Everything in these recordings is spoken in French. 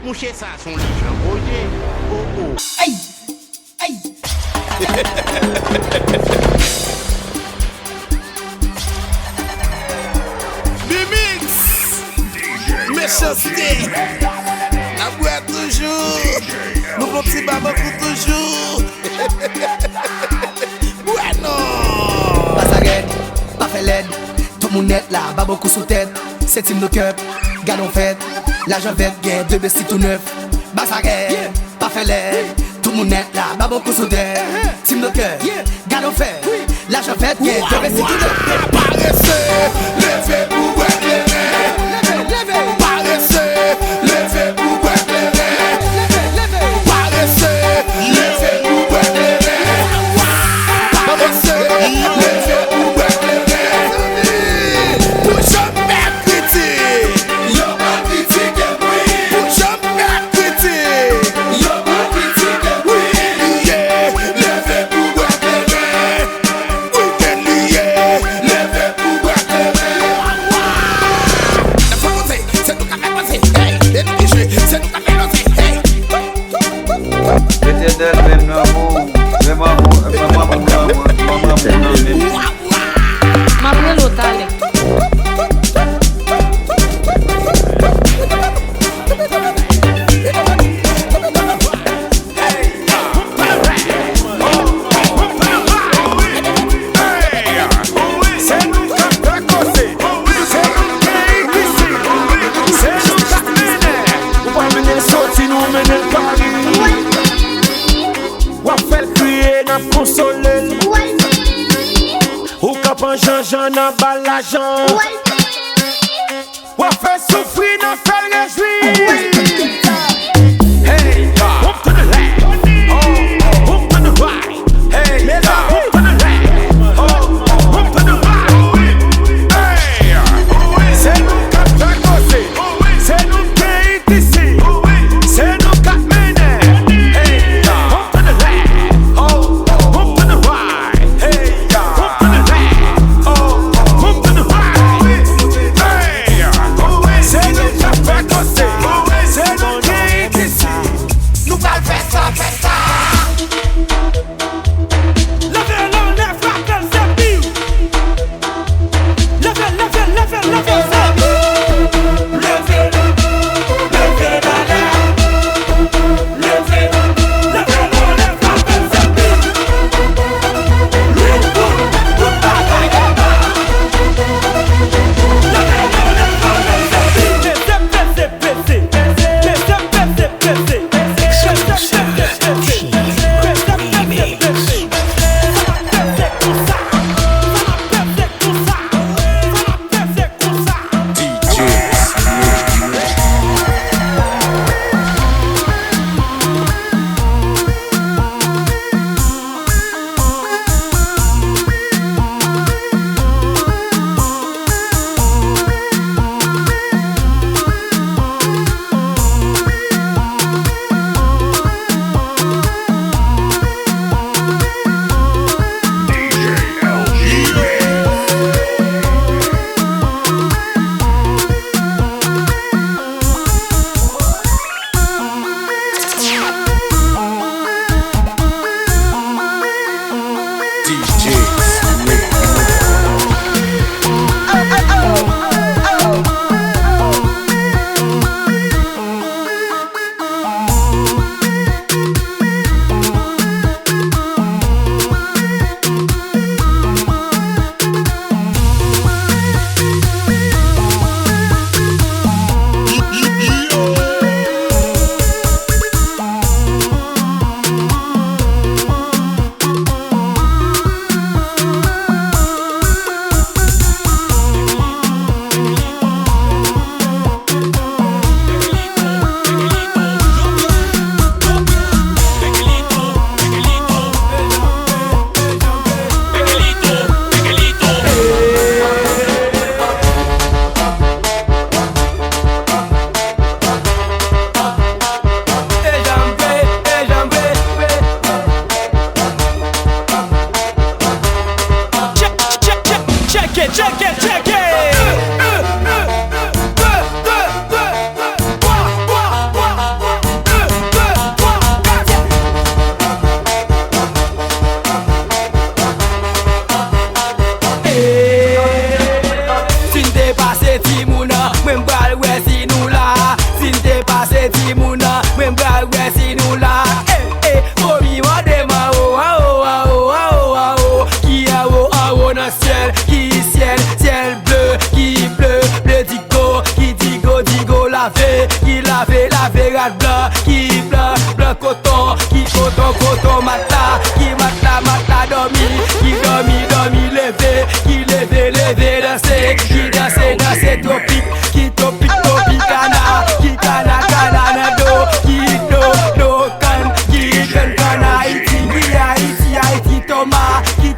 Mon cher, ça, son livre, Roger. Oh. Aïe. Aïe. Bimix. Méchanceté. La boîte toujours. Nous avons petit baba pour toujours. Bueno. Pas arrête, pas fait l'aide. Tout le monde est là, bas beaucoup sous tête. C'est team no cup, gagne en fête. L'argent vête, gagne 2 besties tout neuf. Pas arrête, pas fait l'aide. Tout le monde est là, bas beaucoup sous tête. Team no cup, gagne en fête. L'argent vête, gagne 2 besties tout neuf. Parese, leve pour Kleren. Parese, leve pour Kleren. Parese, leve pour Kleren. Parese, leve pour Kleren. Pour jamais critiquer, y'a pas critiqué oui. Pour jamais critiquer, y'a pas critiqué oui. Yeah, leve pour Kleren. Weekend lié, leve pour Kleren. La faute c'est nous qui fait passer, hey. Et nous qui jouer, c'est nous qui fait lancer, hey. L'éternel même l'amour, même amour, même amour. Ma prend l'autre allez. Ou kapan Jean-Jean nan bal l'ajan. Ou fait souffrir nan fait réjouir. Hey, move to the left. Oh, move to the right. Hey, move to the left. Oh, move to the right. Hey, c'est nous qui fait causer. C'est nous qui ici. C'est nous qui mener. Hey, move to the left. Oh, move to the right. Hey, move to the left. Oh, move to the right. Hey, c'est nous qui fait causer. C'est nous qui ici. Nous allons faire ça, faire ça. Check it. laver rad blanc, qui blanc, blanc coton, qui coton, coton matelas, qui matelas, dormi, qui dormi, levé, qui levé, danser, qui danser, topic, qui topic, cana, qui cana, nado, qui do, can, qui can, Haïti, Thomas, qui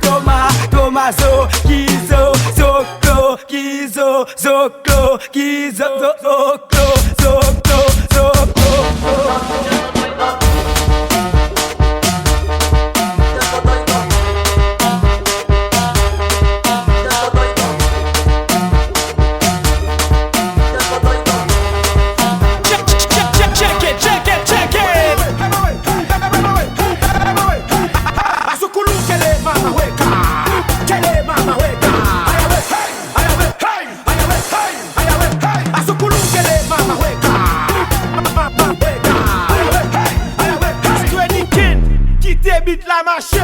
Tomaso, qui Zoclo, qui Zoclo, qui Zoclo. La machine.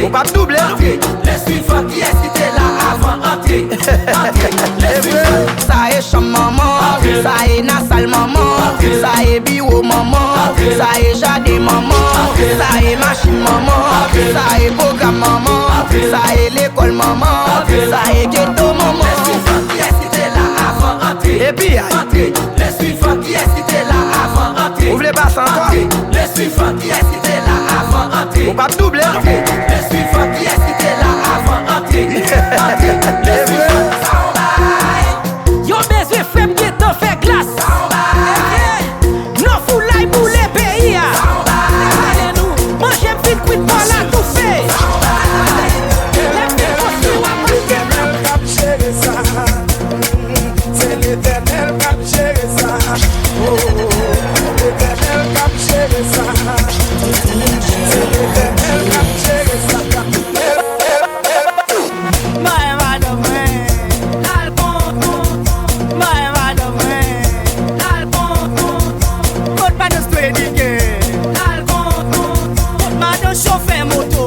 On va doubler. Laisse-lui faire qui est-ce qui était là avant entrer. Ça est chambre maman, ça est nasal maman, ça est bio maman, ça est jardin maman, ça est machine maman, ça est programme maman, ça est l'école maman, ça est ghetto maman. Laisse-lui faire qui est-ce qui était là avant entrer. Et puis entrer. Laisse-lui faire qui est-ce qui était là avant entrer. Ouvrez pas encore. Laisse-lui faire qui est-ce qui était là avant entrer. On va doubler. Laisse-lui faire qui est-ce qui était là avant entrer. Laisse-lui faire. Yo besoin frère qui t'en fait glace. Non fou l'ail pour les pays. Allez-nous, mangez vite quitte par la tout fait. C'est l'éternel qui a géré ça. Oh, l'éternel qui a géré ça. C'est l'éternel qui a géré ça. Chauffeur moto.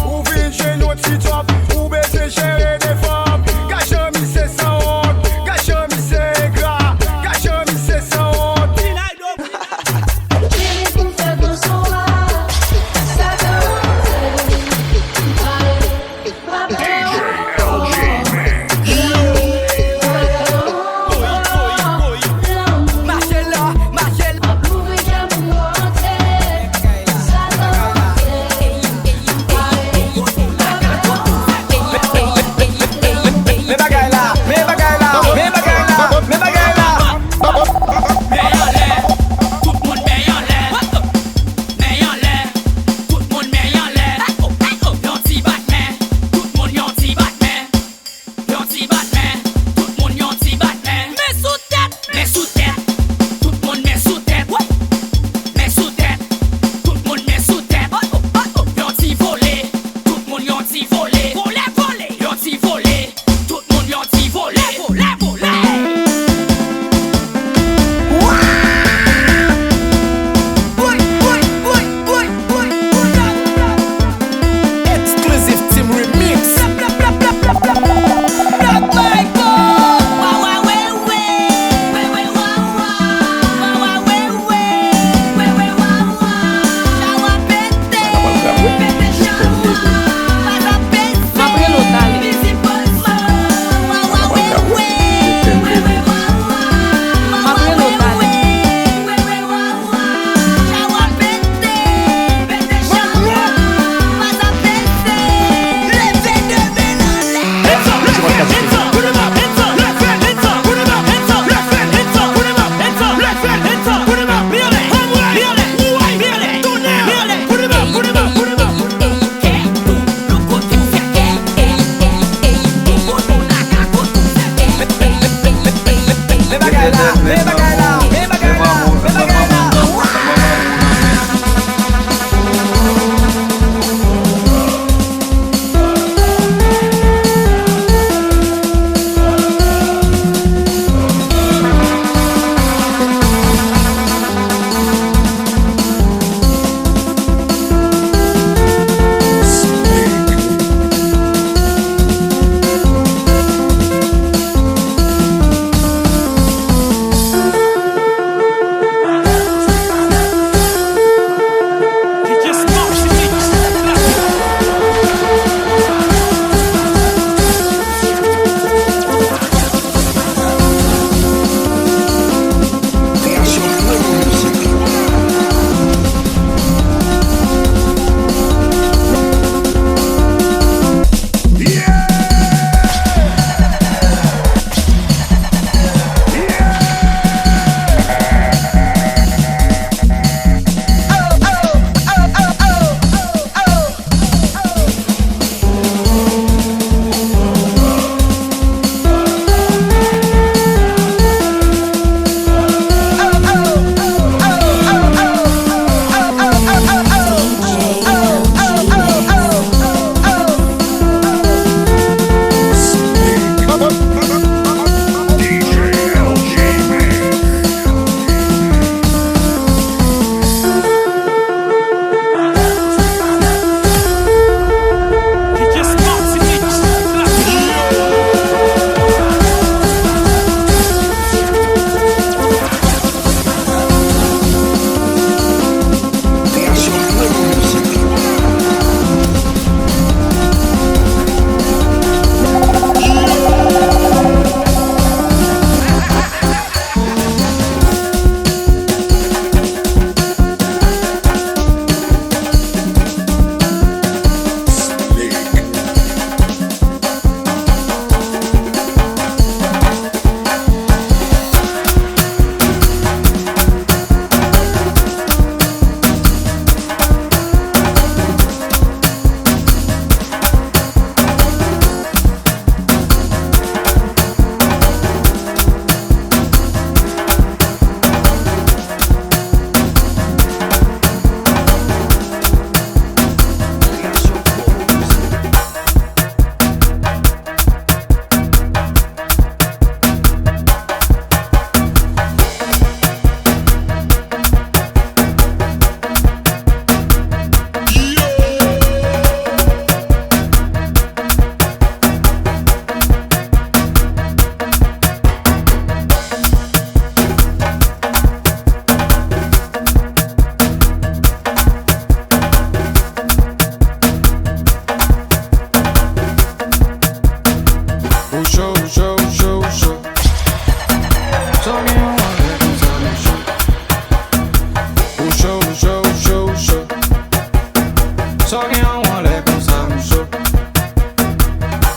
Ou vin chez nous petit top, ou baiser chérie des femmes. Gâche mi c'est sans honte, gâche mi c'est gras, gâche mi c'est sans honte.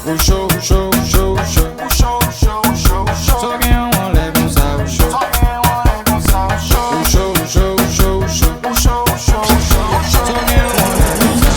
Ou chaud, chaud, chaud, chaud. Ou chaud, chaud, chaud, chaud. So bien on lève comme ça, ou chaud. So bien on lève comme ça, ou chaud. Ou chaud, chaud, chaud, chaud. Ou chaud, chaud, chaud, chaud. So bien on lève comme ça,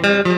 Leve